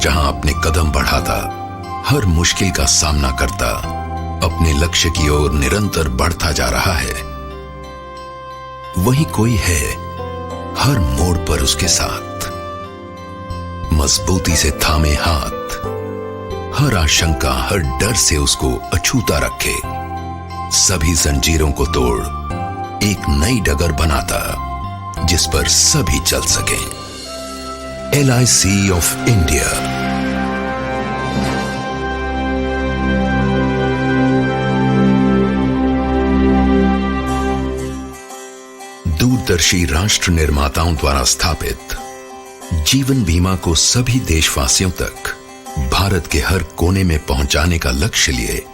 जहां अपने कदम बढ़ाता, हर मुश्किल का सामना करता, अपने लक्ष्य की ओर निरंतर बढ़ता जा रहा है, वही कोई है हर मोड़ पर उसके साथ, मजबूती से थामे हाथ, हर आशंका, हर डर से उसको अछूता रखे, सभी जंजीरों को तोड़ एक नई डगर बनाता जिस पर सभी चल सकें। LIC of India. दूरदर्शी राष्ट्र निर्माताओं द्वारा स्थापित जीवन बीमा को सभी देशवासियों तक भारत के हर कोने में पहुंचाने का लक्ष्य लिए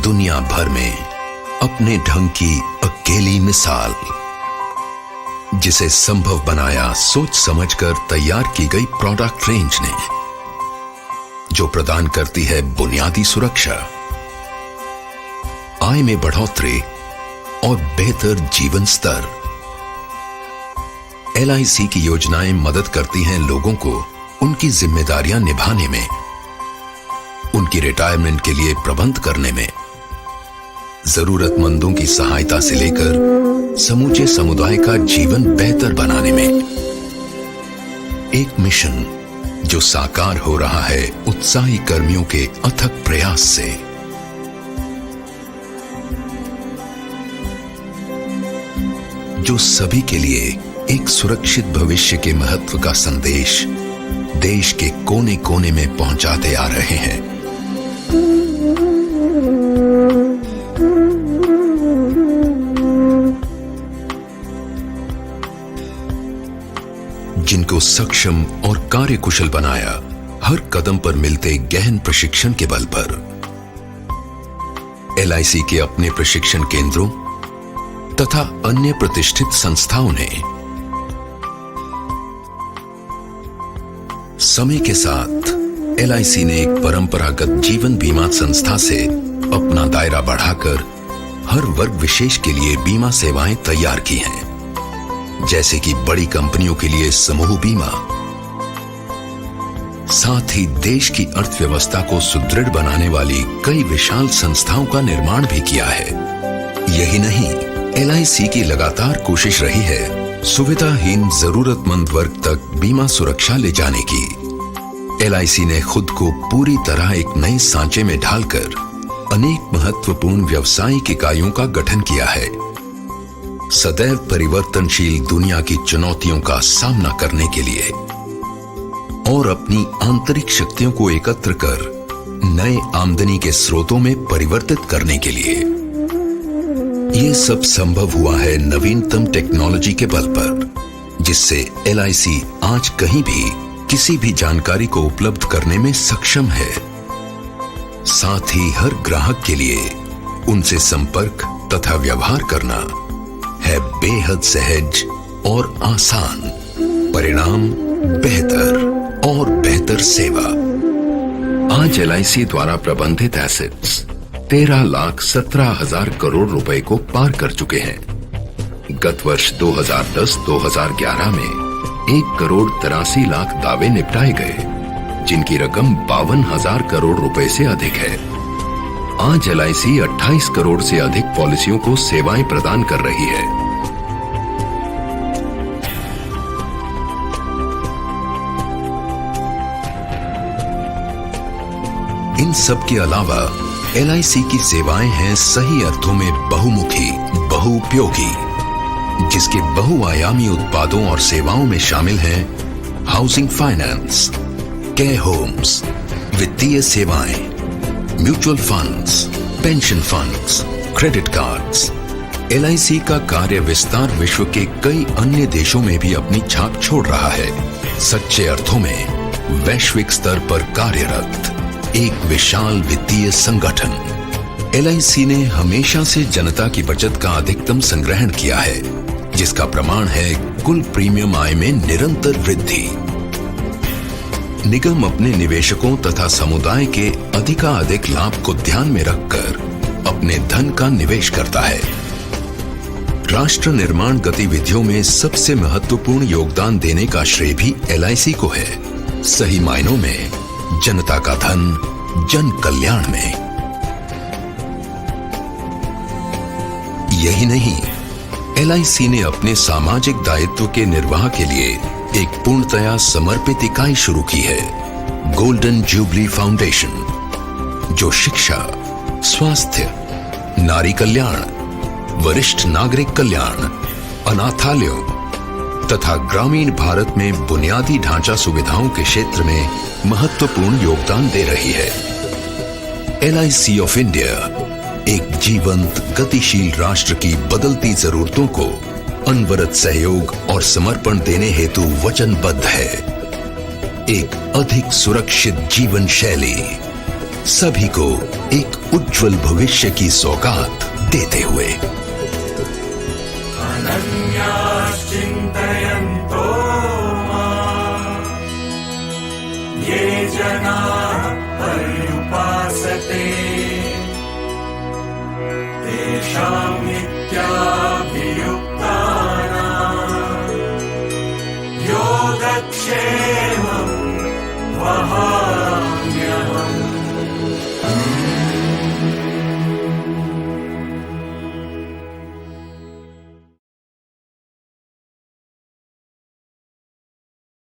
दुनिया भर में अपने ढंग की अकेली मिसाल, जिसे संभव बनाया सोच समझकर तैयार की गई प्रोडक्ट रेंज ने, जो प्रदान करती है बुनियादी सुरक्षा, आय में बढ़ोतरी और बेहतर जीवन स्तर। LIC की योजनाएं मदद करती हैं लोगों को उनकी जिम्मेदारियां निभाने में, उनकी रिटायरमेंट के लिए प्रबंध करने में, जरूरतमंदों की सहायता से लेकर समूचे समुदाय का जीवन बेहतर बनाने में। एक मिशन जो साकार हो रहा है उत्साही कर्मियों के अथक प्रयास से। जो सभी के लिए एक सुरक्षित भविष्य के महत्व का संदेश देश के कोने कोने में पहुंचाते आ रहे हैं। जिनको सक्षम और कार्यकुशल बनाया हर कदम पर मिलते गहन प्रशिक्षण के बल पर। LIC के अपने प्रशिक्षण केंद्रों तथा अन्य प्रतिष्ठित संस्थाओं ने समय के साथ LIC ने एक परंपरागत जीवन बीमा संस्था से अपना दायरा बढ़ाकर हर वर्ग विशेष के लिए बीमा सेवाएं तैयार की हैं, जैसे कि बड़ी कंपनियों के लिए समूह बीमा। साथ ही देश की अर्थव्यवस्था को सुदृढ़ बनाने वाली कई विशाल संस्थाओं का निर्माण भी किया है। यही नहीं, LIC की लगातार कोशिश रही है सुविधाहीन जरूरतमंद वर्ग तक बीमा सुरक्षा ले जाने की। LIC ने खुद को पूरी तरह एक नए सांचे में ढालकर अनेक महत्वपूर्ण व्यावसायिक इकाइयों का गठन किया है, सदैव परिवर्तनशील दुनिया की चुनौतियों का सामना करने के लिए और अपनी आंतरिक शक्तियों को एकत्र कर नए आमदनी के स्रोतों में परिवर्तित करने के लिए। यह सब संभव हुआ है नवीनतम टेक्नोलॉजी के बल पर, जिससे LIC आज कहीं भी किसी भी जानकारी को उपलब्ध करने में सक्षम है। साथ ही हर ग्राहक के लिए उनसे संपर्क तथा व्यवहार करना है बेहद सहज और आसान। परिणाम बेहतर और बेहतर सेवा। आज LIC द्वारा प्रबंधित एसेट्स 13,17,000 करोड़ रुपए को पार कर चुके हैं। गत वर्ष 2010-2011 में 1,83,00,000 दावे निपटाए गए, जिनकी रकम 52,000 करोड़ रुपए से अधिक है। आज LIC 28 करोड़ से अधिक पॉलिसियों को सेवाएं प्रदान कर रही है। इन सब के अलावा LIC की सेवाएं हैं सही अर्थों में बहुमुखी, बहुउपयोगी, जिसके बहुआयामी उत्पादों और सेवाओं में शामिल हैं हाउसिंग फाइनेंस, केयर होम्स, वित्तीय सेवाएं, mutual funds, pension funds, credit cards. LIC का कार्य विस्तार विश्व के कई अन्य देशों में भी अपनी छाप छोड़ रहा है। सच्चे अर्थों में वैश्विक स्तर पर कार्यरत एक विशाल वित्तीय संगठन। LIC ने हमेशा से जनता की बचत का अधिकतम संग्रहण किया है, जिसका प्रमाण है कुल प्रीमियम आय में निरंतर वृद्धि। निगम अपने निवेशकों तथा समुदाय के अधिकाधिक लाभ को ध्यान में रखकर अपने धन का निवेश करता है। राष्ट्र निर्माण गतिविधियों में सबसे महत्वपूर्ण योगदान देने का श्रेय भी LIC को है। सही मायनों में जनता का धन जन कल्याण में। यही नहीं, LIC ने अपने सामाजिक दायित्व के निर्वाह के लिए एक पूर्णतया समर्पित इकाई शुरू की है, गोल्डन जुबली फाउंडेशन, जो शिक्षा, स्वास्थ्य, नारी कल्याण, वरिष्ठ नागरिक कल्याण, अनाथालयों तथा ग्रामीण भारत में बुनियादी ढांचा सुविधाओं के क्षेत्र में महत्वपूर्ण योगदान दे रही है। LIC ऑफ इंडिया एक जीवंत, गतिशील राष्ट्र की बदलती जरूरतों को अनवरत सहयोग और समर्पण देने हेतु वचनबद्ध है। एक अधिक सुरक्षित जीवन शैली, सभी को एक उज्जवल भविष्य की सौगात देते हुए। अनन्याश्चिन्तयन्तो मां, ये जनाः पर्युपासते, तेषां नित्या